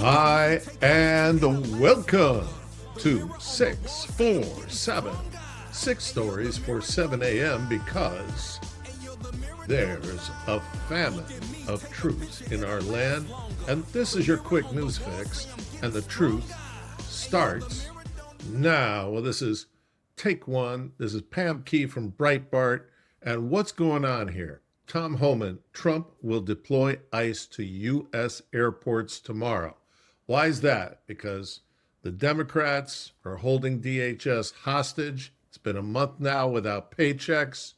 Hi, and welcome to 647. 6 stories for 7 a.m. because there's a famine of truth in our land. And this is your quick news fix. And the truth starts now. Well, this is take one. This is Pam Key from Breitbart. And what's going on here? Tom Homan, Trump will deploy ICE to U.S. airports tomorrow. Why is that? Because the Democrats are holding DHS hostage. It's been a month now without paychecks.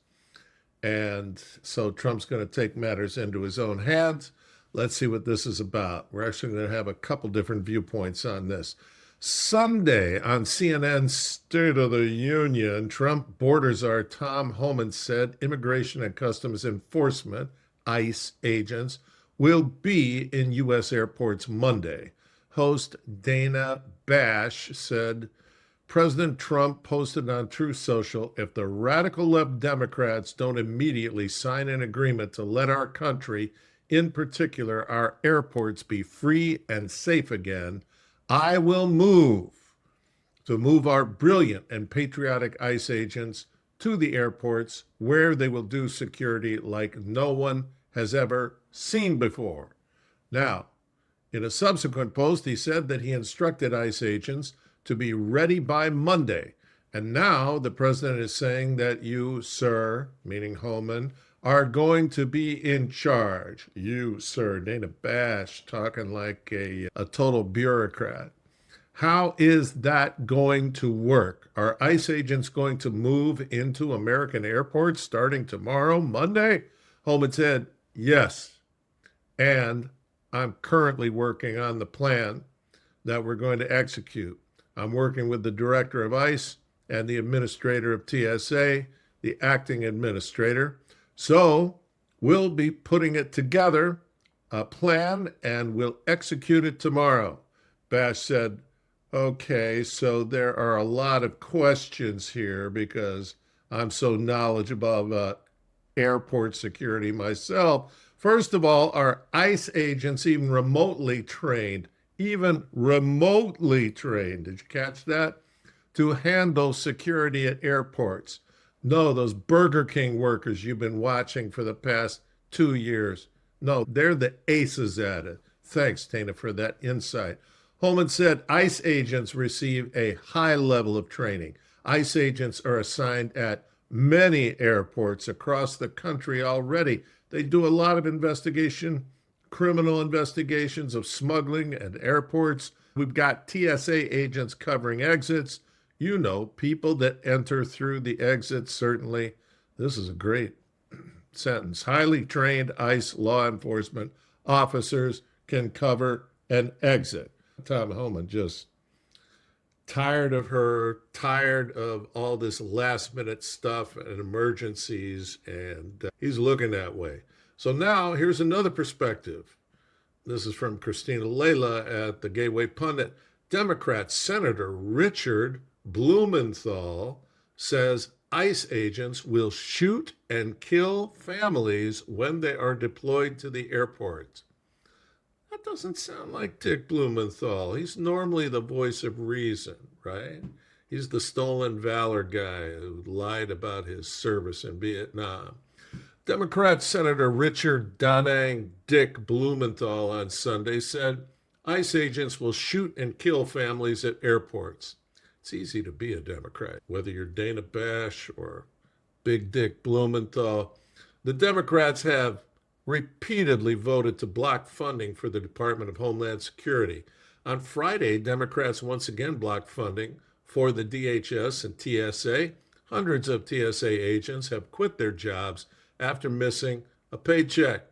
And so Trump's going to take matters into his own hands. Let's see what this is about. We're actually going to have a couple different viewpoints on this. Sunday on CNN's State of the Union, Trump border czar Tom Homan said Immigration and Customs Enforcement, ICE agents, will be in U.S. airports Monday. Host Dana Bash said President Trump posted on Truth Social, if the radical left Democrats don't immediately sign an agreement to let our country, in particular our airports, be free and safe again, I will move our brilliant and patriotic ICE agents to the airports where they will do security like no one has ever seen before. Now, in a subsequent post, he said that he instructed ICE agents to be ready by Monday. And now the president is saying that you, sir, meaning Homan, are going to be in charge. You, sir, Dana Bash, talking like a total bureaucrat. How is that going to work? Are ICE agents going to move into American airports starting tomorrow, Monday? Homan said, yes. And I'm currently working on the plan that we're going to execute. I'm working with the director of ICE and the administrator of TSA, the acting administrator. So we'll be putting it together, a plan, and we'll execute it tomorrow. Bash said, okay, so there are a lot of questions here because I'm so knowledgeable about airport security myself. First of all, are ICE agents even remotely trained? Even remotely trained, did you catch that? To handle security at airports. No, those Burger King workers you've been watching for the past 2 years. No, they're the aces at it. Thanks, Dana, for that insight. Homan said ICE agents receive a high level of training. ICE agents are assigned at many airports across the country already. They do a lot of investigation, criminal investigations of smuggling at airports. We've got TSA agents covering exits. You know, people that enter through the exits, certainly. This is a great sentence. Highly trained ICE law enforcement officers can cover an exit. Tom Homan just tired of her, tired of all this last minute stuff and emergencies, and he's looking that way. So now here's another perspective. This is from Christina Layla at the Gateway Pundit. Democrat Senator Richard Blumenthal says ICE agents will shoot and kill families when they are deployed to the airport. That doesn't sound like Dick Blumenthal. He's normally the voice of reason, right? He's the stolen valor guy who lied about his service in Vietnam. Democrat Senator Richard Danang Dick Blumenthal on Sunday said ICE agents will shoot and kill families at airports. It's easy to be a Democrat, whether you're Dana Bash or Big Dick Blumenthal. The Democrats have repeatedly voted to block funding for the Department of Homeland Security. On Friday, Democrats once again blocked funding for the DHS and TSA. Hundreds of TSA agents have quit their jobs after missing a paycheck.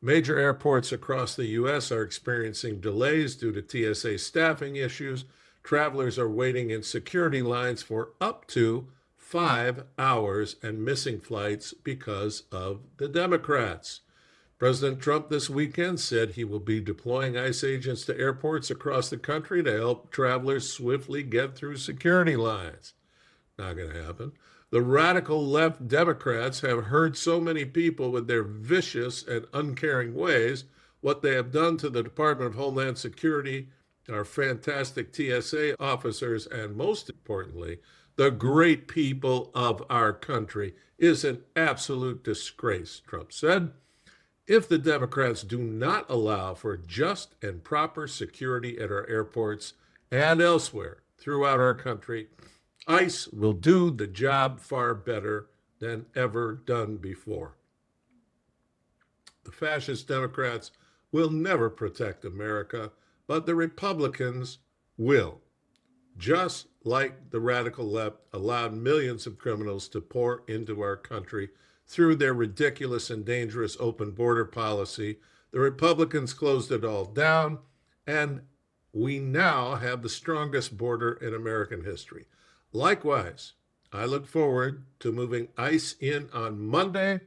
Major airports across the U.S. are experiencing delays due to TSA staffing issues. Travelers are waiting in security lines for up to 5 hours and missing flights because of the Democrats. President Trump this weekend said he will be deploying ICE agents to airports across the country to help travelers swiftly get through security lines. Not going to happen. The radical left Democrats have hurt so many people with their vicious and uncaring ways. what they have done to the Department of Homeland Security, our fantastic TSA officers, and most importantly, the great people of our country is an absolute disgrace, Trump said. If the Democrats do not allow for just and proper security at our airports and elsewhere throughout our country, ICE will do the job far better than ever done before. The fascist Democrats will never protect America, but the Republicans will. Just like the radical left allowed millions of criminals to pour into our country through their ridiculous and dangerous open border policy, the Republicans closed it all down, and we now have the strongest border in American history. Likewise, I look forward to moving ICE in on Monday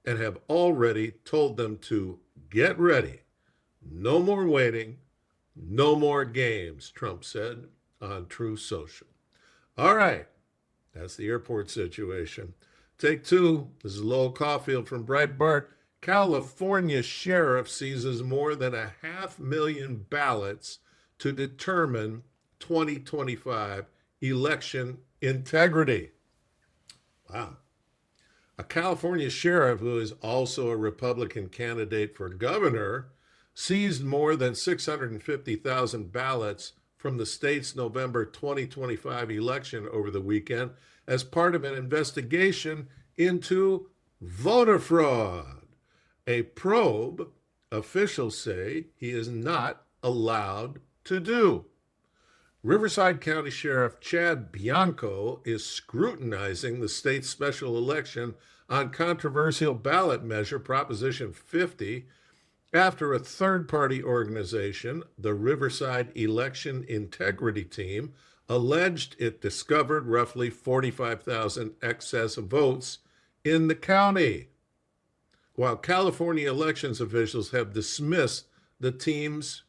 and have already told them to get ready. No more waiting, no more games, Trump said on Truth Social. All right, that's the airport situation. Take two. This is Lowell Caulfield from Breitbart. California sheriff seizes more than 500,000 ballots to determine 2025 election integrity. Wow. A California sheriff who is also a Republican candidate for governor seized more than 650,000 ballots from the state's November 2025 election over the weekend as part of an investigation into voter fraud. A probe, officials say, he is not allowed to do. Riverside County Sheriff Chad Bianco is scrutinizing the state's special election on controversial ballot measure Proposition 50 after a third-party organization, the Riverside Election Integrity Team, alleged it discovered roughly 45,000 excess votes in the county. While California elections officials have dismissed the team's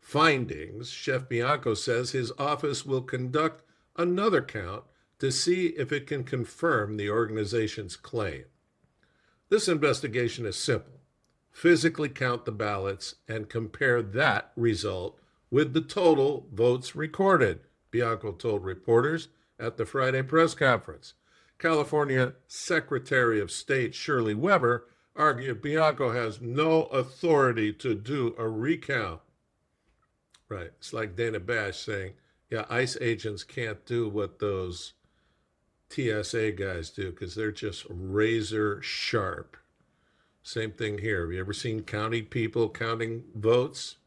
findings, Chef Bianco says his office will conduct another count to see if it can confirm the organization's claim. This investigation is simple. Physically count the ballots and compare that result with the total votes recorded, Bianco told reporters at the Friday press conference. California Secretary of State Shirley Weber argued Bianco has no authority to do a recount. Right. It's like Dana Bash saying, yeah, ICE agents can't do what those TSA guys do because they're just razor sharp. Same thing here. Have you ever seen county people counting votes?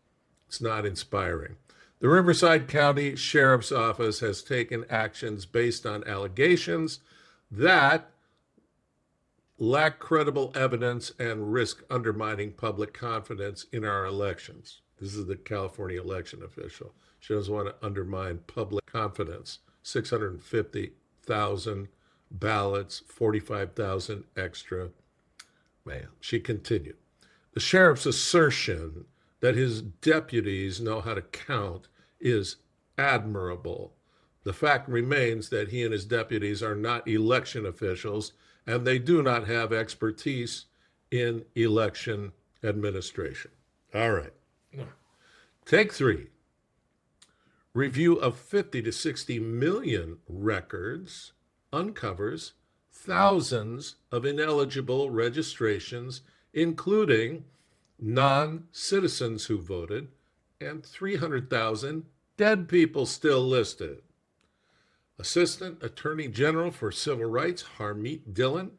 It's not inspiring. The Riverside County Sheriff's Office has taken actions based on allegations that lack credible evidence and risk undermining public confidence in our elections. This is the California election official. She doesn't want to undermine public confidence. 650,000 ballots, 45,000 extra. Man, she continued. The sheriff's assertion that his deputies know how to count is admirable. The fact remains that he and his deputies are not election officials, and they do not have expertise in election administration. All right. Take three. Review of 50 to 60 million records uncovers thousands of ineligible registrations, including non-citizens who voted, and 300,000 dead people still listed. Assistant Attorney General for Civil Rights, Harmeet Dhillon,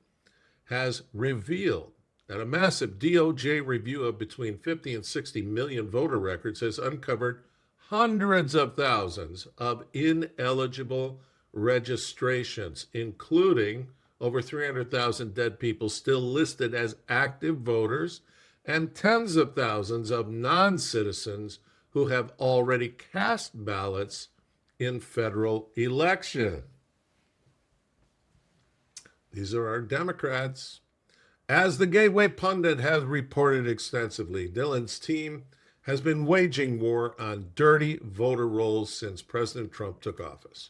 has revealed that a massive DOJ review of between 50 and 60 million voter records has uncovered hundreds of thousands of ineligible registrations, including over 300,000 dead people still listed as active voters and tens of thousands of non-citizens who have already cast ballots in federal election. These are our Democrats. As the Gateway Pundit has reported extensively, Dhillon's team has been waging war on dirty voter rolls since President Trump took office.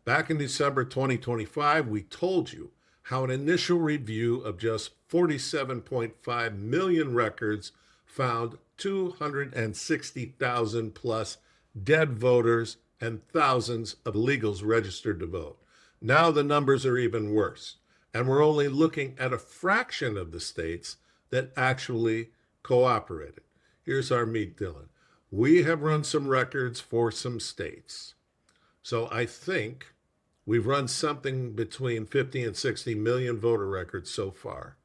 Back in December 2025, we told you how an initial review of just 47.5 million records found 260,000 plus dead voters and thousands of illegals registered to vote. Now the numbers are even worse, and we're only looking at a fraction of the states that actually cooperated. Here's Harmeet Dhillon. We have run some records for some states. So I think we've run something between 50 and 60 million voter records so far.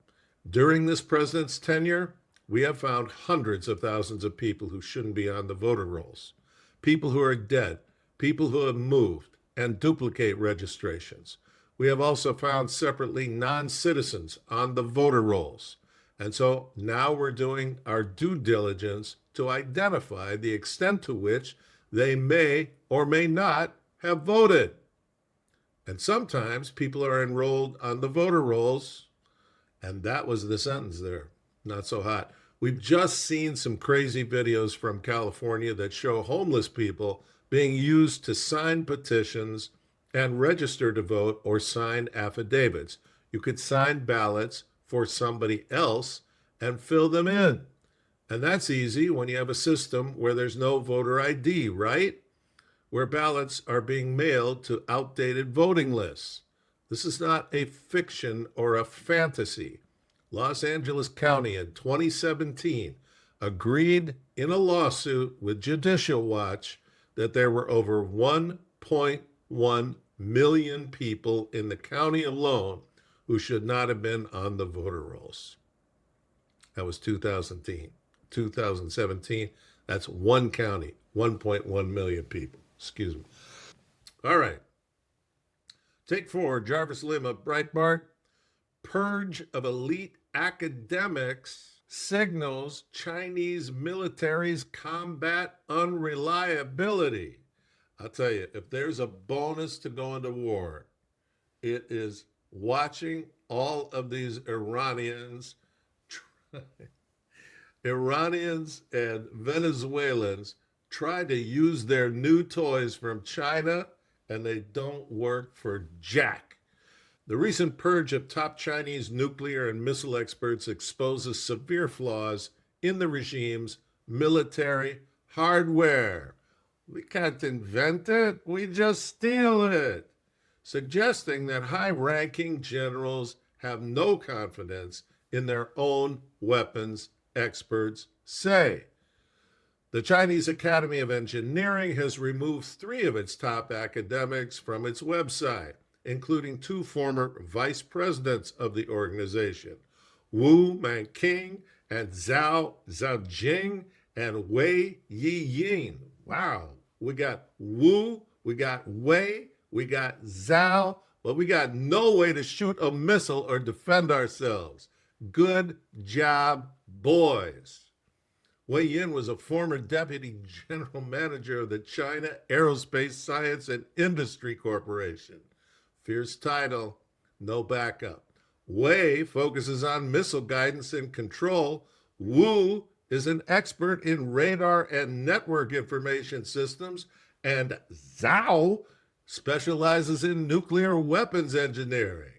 During this president's tenure, we have found hundreds of thousands of people who shouldn't be on the voter rolls, people who are dead, people who have moved, and duplicate registrations. We have also found separately non-citizens on the voter rolls. And so now we're doing our due diligence to identify the extent to which they may or may not have voted. And sometimes people are enrolled on the voter rolls, and that was the sentence there. Not so hot. We've just seen some crazy videos from California that show homeless people being used to sign petitions and register to vote or sign affidavits. You could sign ballots for somebody else and fill them in. And that's easy when you have a system where there's no voter ID, right? Where ballots are being mailed to outdated voting lists. This is not a fiction or a fantasy. Los Angeles County in 2017 agreed in a lawsuit with Judicial Watch that there were over 1.1 million people in the county alone who should not have been on the voter rolls. That was 2017. That's one county, 1.1 million people. Excuse me. All right. Take 4, Jarvis Lim of Breitbart. Purge of elite academics signals Chinese military's combat unreliability. I'll tell you, if there's a bonus to going to war, it is watching all of these Iranians and Venezuelans try to use their new toys from China, and they don't work for jack. The recent purge of top Chinese nuclear and missile experts exposes severe flaws in the regime's military hardware. We can't invent it, we just steal it, suggesting that high-ranking generals have no confidence in their own weapons, experts say. The Chinese Academy of Engineering has removed 3 of its top academics from its website, including 2 former vice presidents of the organization, Wu Manqing and Zhao Zhaojing and Wei Yiying. Wow, we got Wu, we got Wei, we got Zhao, but we got no way to shoot a missile or defend ourselves. Good job, boys. Wei Yin was a former deputy general manager of the China Aerospace Science and Industry Corporation. Fierce title, no backup. Wei focuses on missile guidance and control. Wu is an expert in radar and network information systems. And Zhao specializes in nuclear weapons engineering.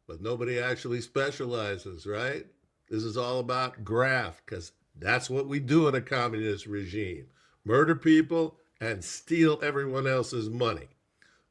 But nobody actually specializes, right? This is all about graft, because that's what we do in a communist regime. Murder people and steal everyone else's money.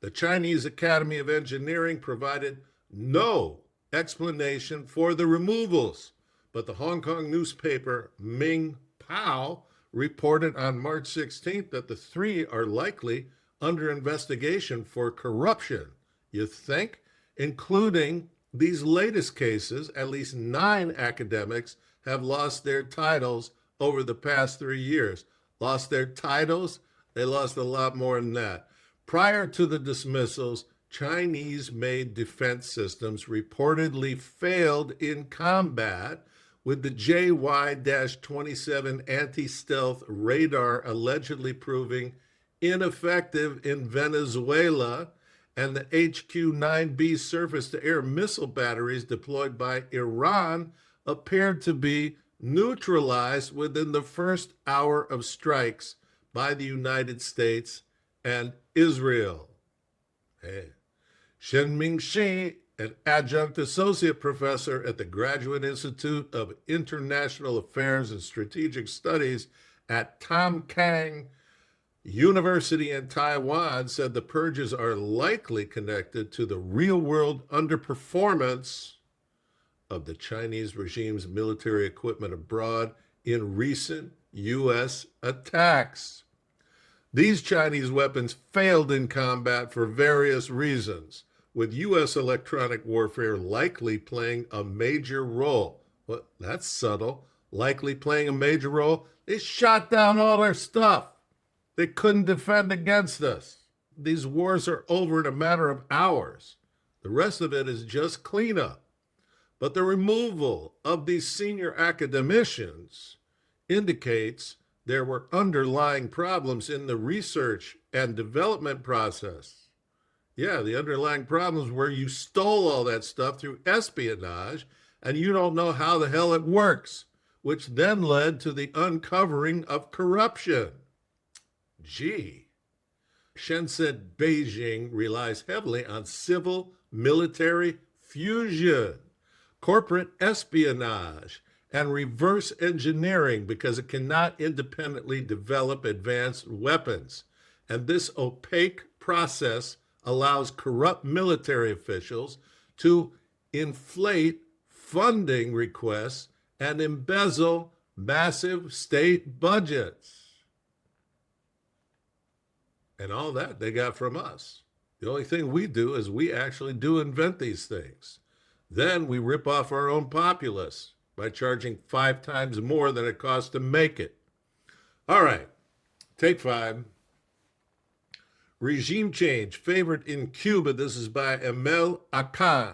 The Chinese Academy of Engineering provided no explanation for the removals, but the Hong Kong newspaper Ming Pao reported on March 16th that the 3 are likely under investigation for corruption. You think? Including these latest cases, at least 9 academics have lost their titles over the past 3 years. Lost their titles? They lost a lot more than that. Prior to the dismissals, Chinese-made defense systems reportedly failed in combat, with the JY-27 anti-stealth radar allegedly proving ineffective in Venezuela, and the HQ-9B surface-to-air missile batteries deployed by Iran appeared to be neutralized within the first hour of strikes by the United States and Israel. Hey. Shen Mingxi an adjunct associate professor at the Graduate Institute of International Affairs and Strategic Studies at Tam Kang University in Taiwan, said the purges are likely connected to the real-world underperformance of the Chinese regime's military equipment abroad in recent U.S. attacks. These Chinese weapons failed in combat for various reasons, with U.S. electronic warfare likely playing a major role. Well, that's subtle. Likely playing a major role. They shot down all their stuff. They couldn't defend against us. These wars are over in a matter of hours. The rest of it is just cleanup. But the removal of these senior academicians indicates there were underlying problems in the research and development process. Yeah, the underlying problems were you stole all that stuff through espionage and you don't know how the hell it works, which then led to the uncovering of corruption. Gee. Shen said Beijing relies heavily on civil-military fusion, corporate espionage, and reverse engineering because it cannot independently develop advanced weapons. And this opaque process allows corrupt military officials to inflate funding requests and embezzle massive state budgets. And all that they got from us. The only thing we do is we actually do invent these things. Then we rip off our own populace by charging 5 times more than it costs to make it. All right, take 5. Regime change favored in Cuba. This is by Emel Akan.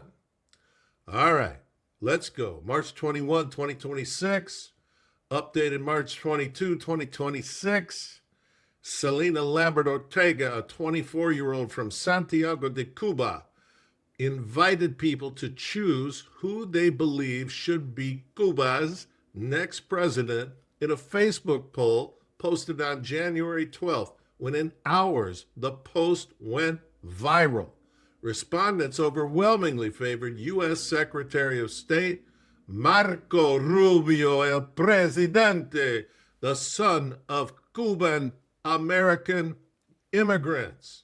All right, let's go. March 21, 2026. Updated March 22, 2026. Selena Lambert Ortega, a 24-year-old from Santiago de Cuba, invited people to choose who they believe should be Cuba's next president in a Facebook poll posted on January 12th. When in hours, the post went viral. Respondents overwhelmingly favored U.S. Secretary of State Marco Rubio, el Presidente, the son of Cuban American immigrants.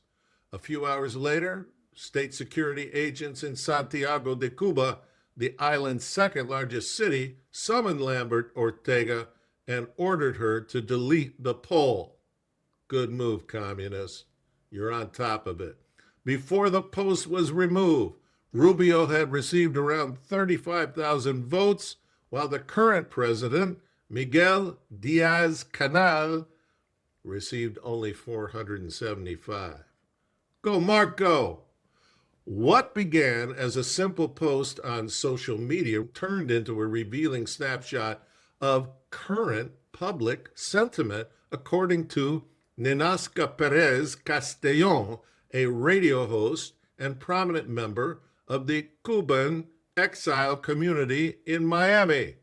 A few hours later, state security agents in Santiago de Cuba, the island's second largest city, summoned Lambert Ortega and ordered her to delete the poll. Good move, communists. You're on top of it. Before the post was removed, Rubio had received around 35,000 votes, while the current president, Miguel Diaz-Canel, received only 475. Go, Marco! What began as a simple post on social media turned into a revealing snapshot of current public sentiment, according to Ninasca Perez Castellon, a radio host and prominent member of the Cuban exile community in Miami.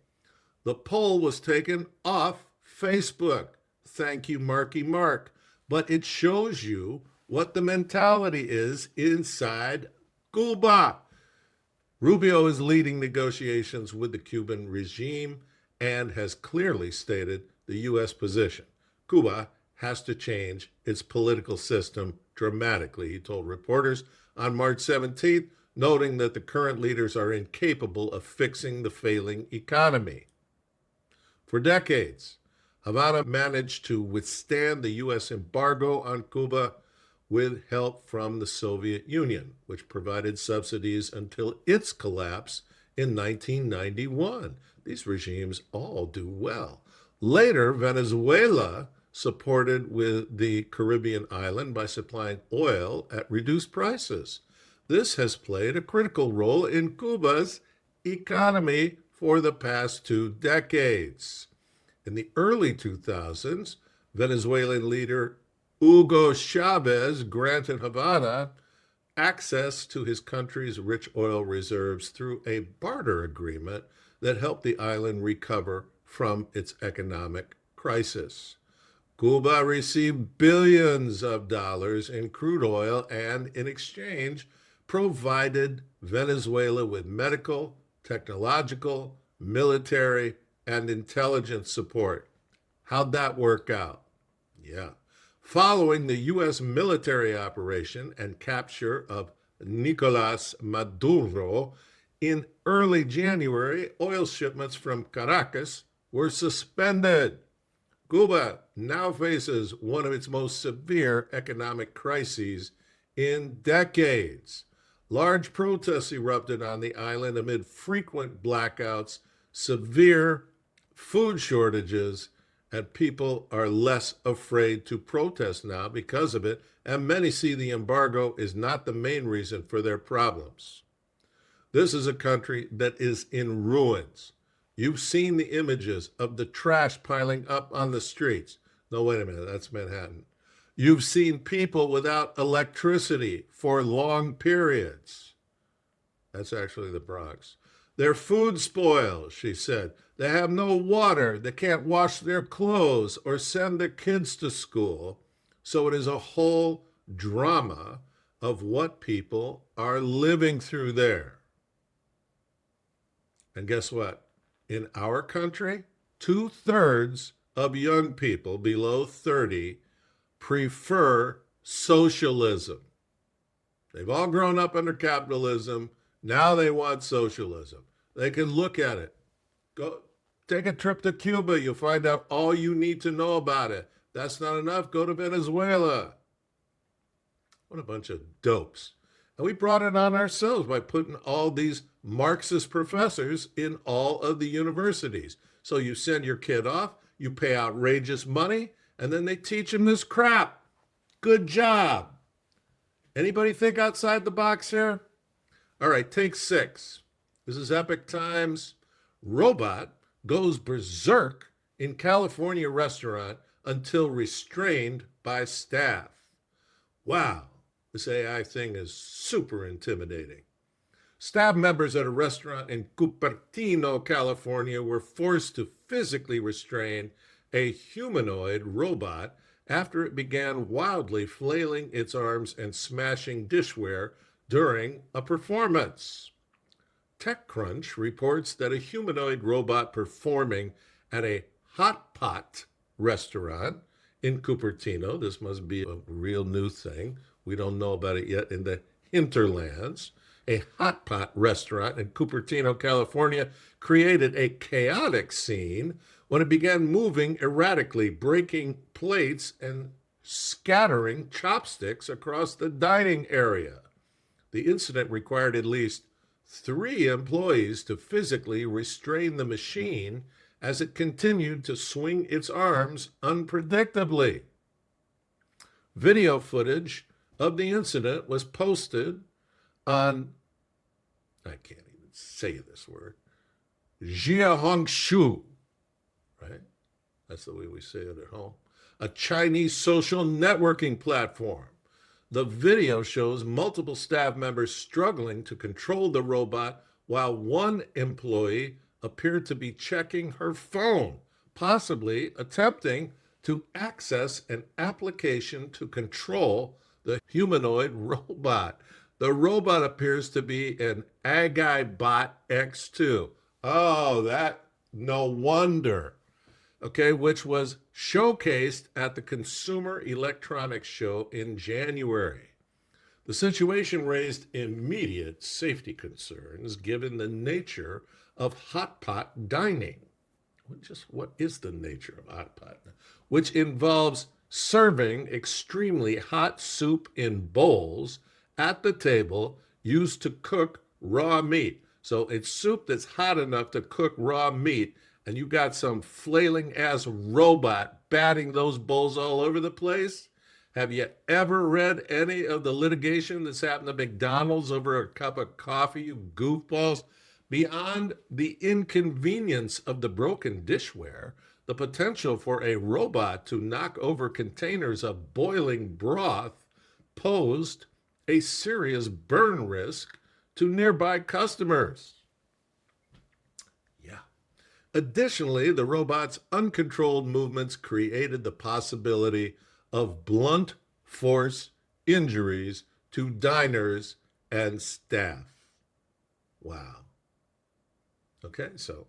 The poll was taken off Facebook. Thank you, Marky Mark. But it shows you what the mentality is inside Cuba. Rubio is leading negotiations with the Cuban regime and has clearly stated the U.S. position. Cuba has to change its political system dramatically, he told reporters on March 17th, noting that the current leaders are incapable of fixing the failing economy. For decades, Havana managed to withstand the U.S. embargo on Cuba with help from the Soviet Union, which provided subsidies until its collapse in 1991. These regimes all do well. Later, Venezuela supported with the Caribbean island by supplying oil at reduced prices. This has played a critical role in Cuba's economy for the past 2 decades. In the early 2000s, Venezuelan leader Hugo Chavez granted Havana access to his country's rich oil reserves through a barter agreement that helped the island recover from its economic crisis. Cuba received billions of dollars in crude oil and, in exchange, provided Venezuela with medical, technological, military, and intelligence support. How'd that work out? Yeah. Following the U.S. military operation and capture of Nicolas Maduro in early January, oil shipments from Caracas were suspended. Cuba now faces one of its most severe economic crises in decades. Large protests erupted on the island amid frequent blackouts, severe food shortages, and people are less afraid to protest now because of it, and many see the embargo is not the main reason for their problems. This is a country that is in ruins. You've seen the images of the trash piling up on the streets. No, wait a minute, that's Manhattan. You've seen people without electricity for long periods. That's actually the Bronx. Their food spoils, she said. They have no water. They can't wash their clothes or send their kids to school. So it is a whole drama of what people are living through there. And guess what? In our country, 2/3 of young people below 30 prefer socialism. They've all grown up under capitalism. Now they want socialism. They can look at it. Go take a trip to Cuba. You'll find out all you need to know about it. That's not enough. Go to Venezuela. What a bunch of dopes. And we brought it on ourselves by putting all these Marxist professors in all of the universities. So you send your kid off, you pay outrageous money, and then they teach him this crap. Good job. Anybody think outside the box here? All right, take 6. This is epic times. Robot goes berserk in California restaurant until restrained by staff. Wow, this AI thing is super intimidating. Staff members at a restaurant in Cupertino, California, were forced to physically restrain a humanoid robot after it began wildly flailing its arms and smashing dishware during a performance. TechCrunch reports that a humanoid robot performing at a hot pot restaurant in Cupertino, this must be a real new thing, we don't know about it yet in the hinterlands, a hot pot restaurant in Cupertino, California, created a chaotic scene when it began moving erratically, breaking plates and scattering chopsticks across the dining area. The incident required at least 3 employees to physically restrain the machine as it continued to swing its arms unpredictably. Video footage of the incident was posted on, I can't even say this word, Jiahongshu, right? That's the way we say it at home. A Chinese social networking platform. The video shows multiple staff members struggling to control the robot while one employee appeared to be checking her phone, possibly attempting to access an application to control the humanoid robot. The robot appears to be an Agibot X2. Oh, that, no wonder. Okay, which was showcased at the Consumer Electronics Show in January. The situation raised immediate safety concerns given the nature of hot pot dining. What is the nature of hot pot? Which involves serving extremely hot soup in bowls at the table used to cook raw meat. So it's soup that's hot enough to cook raw meat, and you got some flailing ass robot batting those bowls all over the place. Have you ever read any of the litigation that's happened to McDonald's over a cup of coffee, you goofballs? Beyond the inconvenience of the broken dishware, the potential for a robot to knock over containers of boiling broth posed a serious burn risk to nearby customers. Additionally, the robot's uncontrolled movements created the possibility of blunt force injuries to diners and staff. Wow. Okay, so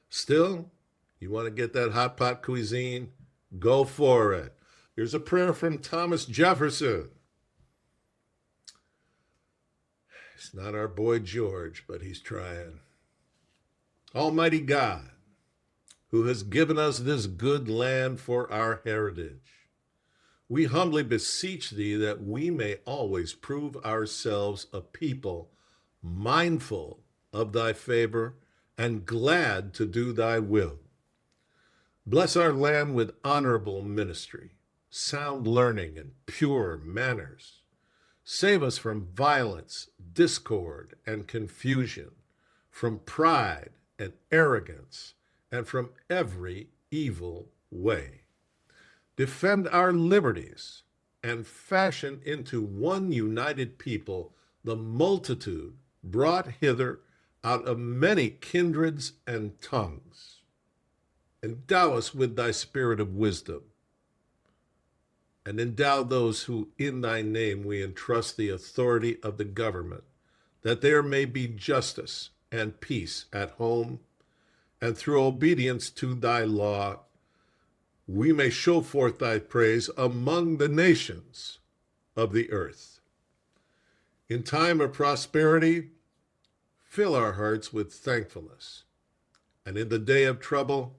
still, you want to get that hot pot cuisine? Go for it. Here's a prayer from Thomas Jefferson. It's not our boy George, but he's trying. Almighty God, who has given us this good land for our heritage, we humbly beseech thee that we may always prove ourselves a people mindful of thy favor and glad to do thy will. Bless our land with honorable ministry, sound learning, and pure manners. Save us from violence, discord, and confusion, from pride and arrogance, and from every evil way. Defend our liberties and fashion into one united people the multitude brought hither out of many kindreds and tongues. Endow us with thy spirit of wisdom, and endow those who in thy name we entrust the authority of the government, that there may be justice and peace at home, and through obedience to thy law, we may show forth thy praise among the nations of the earth. In time of prosperity, fill our hearts with thankfulness, and in the day of trouble,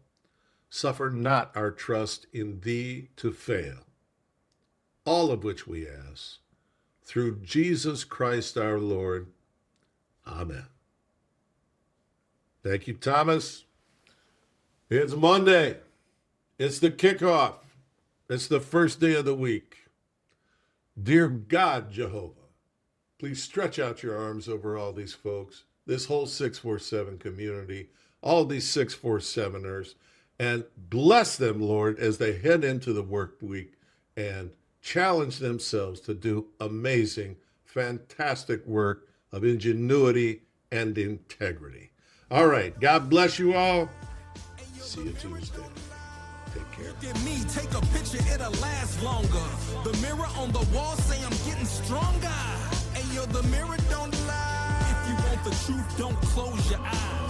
suffer not our trust in thee to fail. All of which we ask, through Jesus Christ our Lord. Amen. Thank you, Thomas. It's Monday. It's the kickoff. It's the first day of the week. Dear God, Jehovah, please stretch out your arms over all these folks, this whole 647 community, all these 647ers, and bless them, Lord, as they head into the work week and challenge themselves to do amazing, fantastic work of ingenuity and integrity. All right. God bless you all. See you Tuesday. Take care. Look at me, take a picture, it'll last longer. The mirror on the wall say I'm getting stronger. Hey, yo, the mirror don't lie. If you want the truth, don't close your eyes.